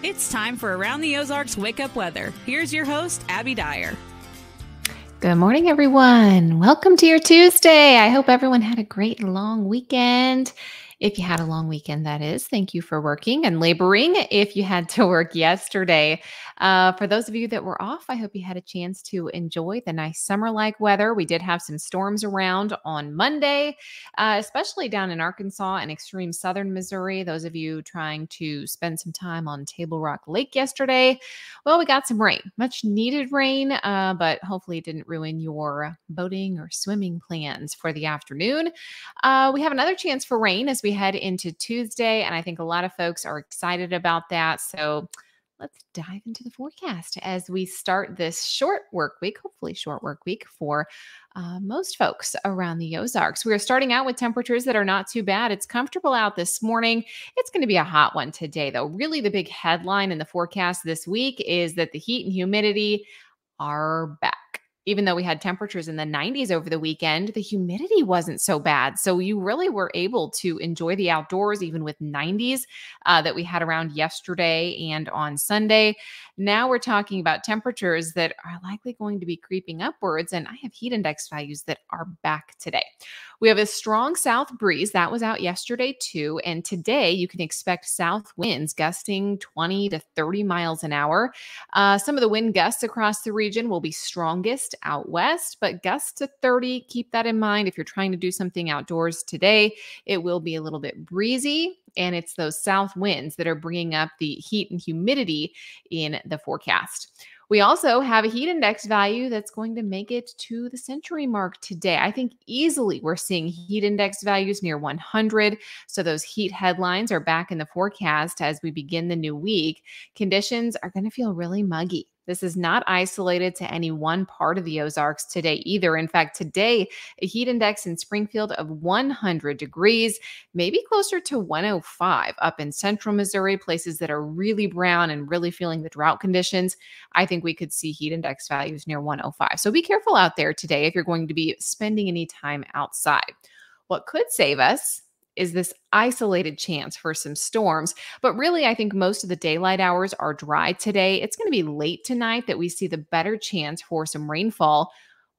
It's time for Around the Ozarks Wake Up Weather. Here's your host, Abby Dyer. Good morning, everyone. Welcome to your Tuesday. I hope everyone had a great long weekend. If you had a long weekend, that is, thank you for working and laboring if you had to work yesterday. For those of you that were off, I hope you had a chance to enjoy the nice summer-like weather. We did have some storms around on Monday, especially down in Arkansas and extreme southern Missouri. Those of you trying to spend some time on Table Rock Lake yesterday, well, we got some rain, much needed rain, but hopefully it didn't ruin your boating or swimming plans for the afternoon. We have another chance for rain as we head into Tuesday, and I think a lot of folks are excited about that. So let's dive into the forecast as we start this short work week, hopefully short work week for most folks around the Ozarks. We are starting out with temperatures that are not too bad. It's comfortable out this morning. It's going to be a hot one today, though. Really, the big headline in the forecast this week is that the heat and humidity are back. Even though we had temperatures in the 90s over the weekend, the humidity wasn't so bad. So you really were able to enjoy the outdoors, even with 90s that we had around yesterday and on Sunday. Now we're talking about temperatures that are likely going to be creeping upwards, and I have heat index values that are back today. We have a strong south breeze that was out yesterday too, and today you can expect south winds gusting 20 to 30 miles an hour. Some of the wind gusts across the region will be strongest out west, but gusts to 30. Keep that in mind if you're trying to do something outdoors today. It will be a little bit breezy, and it's those south winds that are bringing up the heat and humidity in the forecast. We also have a heat index value that's going to make it to the century mark today. I think easily we're seeing heat index values near 100. So those heat headlines are back in the forecast as we begin the new week. Conditions are going to feel really muggy. This is not isolated to any one part of the Ozarks today either. In fact, today, a heat index in Springfield of 100 degrees, maybe closer to 105 up in central Missouri, places that are really brown and really feeling the drought conditions. I think we could see heat index values near 105. So be careful out there today if you're going to be spending any time outside. What could save us is this isolated chance for some storms. But really, I think most of the daylight hours are dry today. It's going to be late tonight that we see the better chance for some rainfall.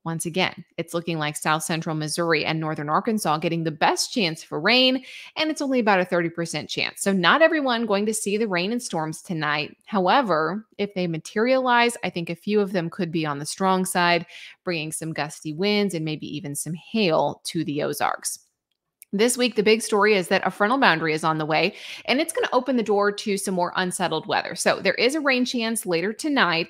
Once again, it's looking like south central Missouri and northern Arkansas getting the best chance for rain, and it's only about a 30% chance. So not everyone going to see the rain and storms tonight. However, if they materialize, I think a few of them could be on the strong side, bringing some gusty winds and maybe even some hail to the Ozarks. This week, the big story is that a frontal boundary is on the way, and it's going to open the door to some more unsettled weather. So there is a rain chance later tonight.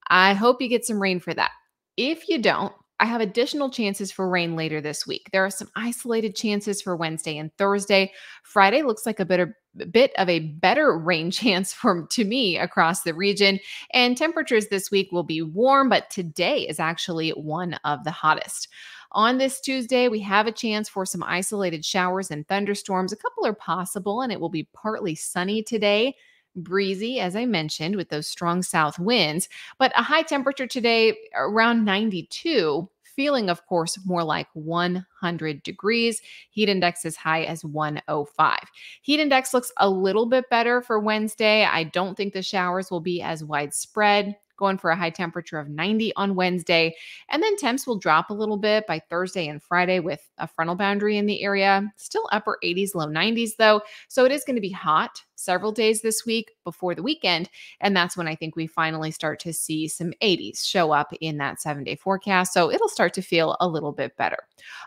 I hope you get some rain for that. If you don't, I have additional chances for rain later this week. There are some isolated chances for Wednesday and Thursday. Friday looks like a bit of a better rain chance to me across the region. And temperatures this week will be warm, but today is actually one of the hottest. On this Tuesday, we have a chance for some isolated showers and thunderstorms. A couple are possible, and it will be partly sunny today. Breezy, as I mentioned, with those strong south winds, but a high temperature today around 92, feeling, of course, more like 100 degrees. Heat index as high as 105. Heat index looks a little bit better for Wednesday. I don't think the showers will be as widespread. Going for a high temperature of 90 on Wednesday. And then temps will drop a little bit by Thursday and Friday with a frontal boundary in the area. Still upper 80s, low 90s though. So it is going to be hot several days this week before the weekend. And that's when I think we finally start to see some 80s show up in that 7-day forecast. So it'll start to feel a little bit better.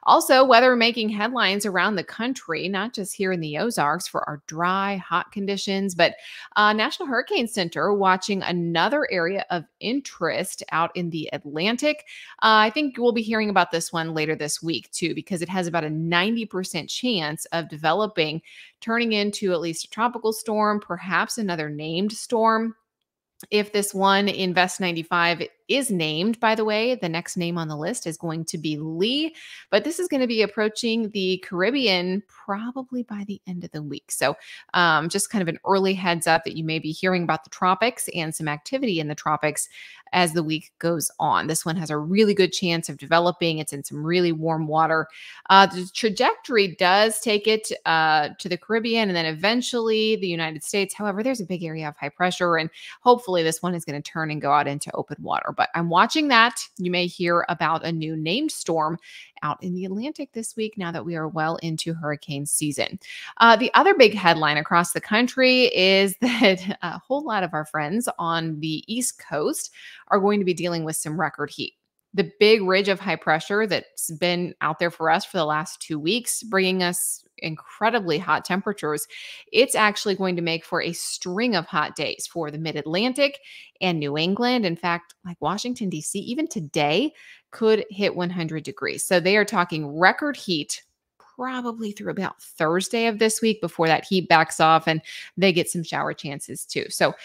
Also, weather making headlines around the country, not just here in the Ozarks for our dry, hot conditions, but National Hurricane Center watching another area of interest out in the Atlantic. I think we'll be hearing about this one later this week too, because it has about a 90% chance of developing, turning into at least a tropical storm, perhaps another named storm. If this one in Vest 95 is named, by the way. The next name on the list is going to be Lee, but this is going to be approaching the Caribbean probably by the end of the week. So just kind of an early heads up that you may be hearing about the tropics and some activity in the tropics as the week goes on. This one has a really good chance of developing. It's in some really warm water. The trajectory does take it to the Caribbean and then eventually the United States. However, there's a big area of high pressure, and hopefully this one is going to turn and go out into open water. But I'm watching that. You may hear about a new named storm out in the Atlantic this week now that we are well into hurricane season. The other big headline across the country is that a whole lot of our friends on the East Coast are going to be dealing with some record heat. The big ridge of high pressure that's been out there for us for the last 2 weeks, bringing us incredibly hot temperatures, it's actually going to make for a string of hot days for the mid-Atlantic and New England. In fact, like Washington, D.C., even today could hit 100 degrees. So they are talking record heat probably through about Thursday of this week before that heat backs off and they get some shower chances too. So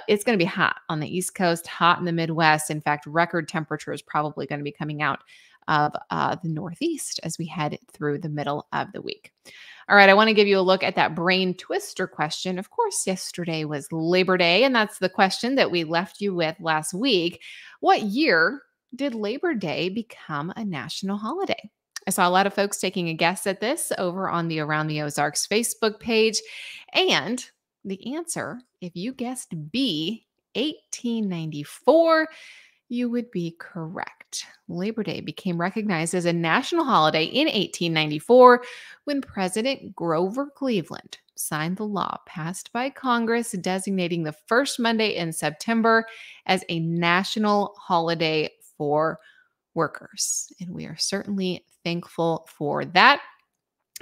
it's going to be hot on the East Coast, hot in the Midwest. In fact, record temperature is probably going to be coming out of the Northeast as we head through the middle of the week. All right, I want to give you a look at that brain twister question. Of course, yesterday was Labor Day, and that's the question that we left you with last week. What year did Labor Day become a national holiday? I saw a lot of folks taking a guess at this over on the Around the Ozarks Facebook page. And the answer, if you guessed B, 1894, you would be correct. Labor Day became recognized as a national holiday in 1894 when President Grover Cleveland signed the law passed by Congress designating the first Monday in September as a national holiday for workers. And we are certainly thankful for that.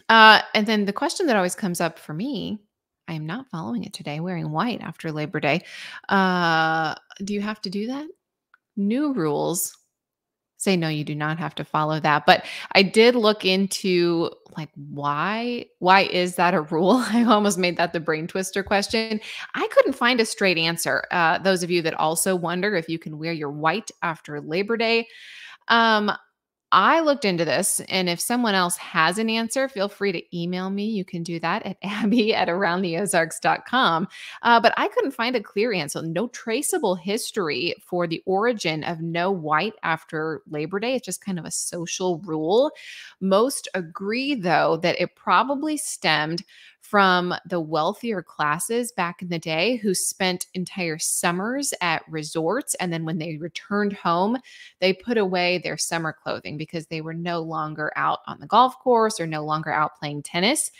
And then the question that always comes up for me, I am not following it today, wearing white after Labor Day. Do you have to do that? New rules say no, you do not have to follow that. But I did look into like why is that a rule? I almost made that the brain twister question. I couldn't find a straight answer. Those of you that also wonder if you can wear your white after Labor Day, I looked into this, and if someone else has an answer, feel free to email me. You can do that at abby@aroundtheozarks.com. But I couldn't find a clear answer. No traceable history for the origin of no white after Labor Day. It's just kind of a social rule. Most agree, though, that it probably stemmed from the wealthier classes back in the day who spent entire summers at resorts. And then when they returned home, they put away their summer clothing because they were no longer out on the golf course or no longer out playing tennis.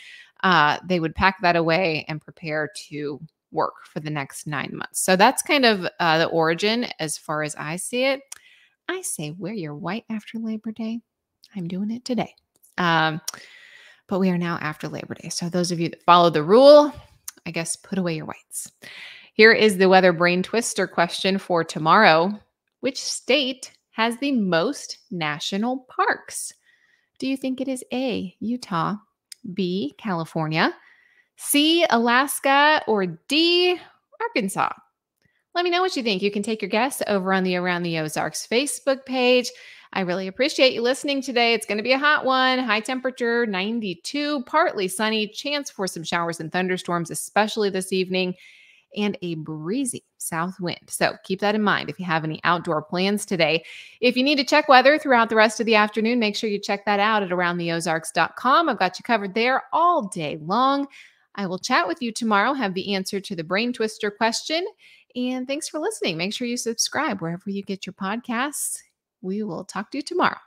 They would pack that away and prepare to work for the next 9 months. So that's kind of the origin as far as I see it. I say wear your white after Labor Day. I'm doing it today. But we are now after Labor Day. So those of you that follow the rule, I guess put away your whites. Here is the weather brain twister question for tomorrow. Which state has the most national parks? Do you think it is A, Utah, B, California, C, Alaska, or D, Arkansas? Let me know what you think. You can take your guess over on the Around the Ozarks Facebook page. I really appreciate you listening today. It's going to be a hot one. High temperature, 92, partly sunny, chance for some showers and thunderstorms, especially this evening, and a breezy south wind. So keep that in mind if you have any outdoor plans today. If you need to check weather throughout the rest of the afternoon, make sure you check that out at aroundtheozarks.com. I've got you covered there all day long. I will chat with you tomorrow, have the answer to the brain twister question. And thanks for listening. Make sure you subscribe wherever you get your podcasts. We will talk to you tomorrow.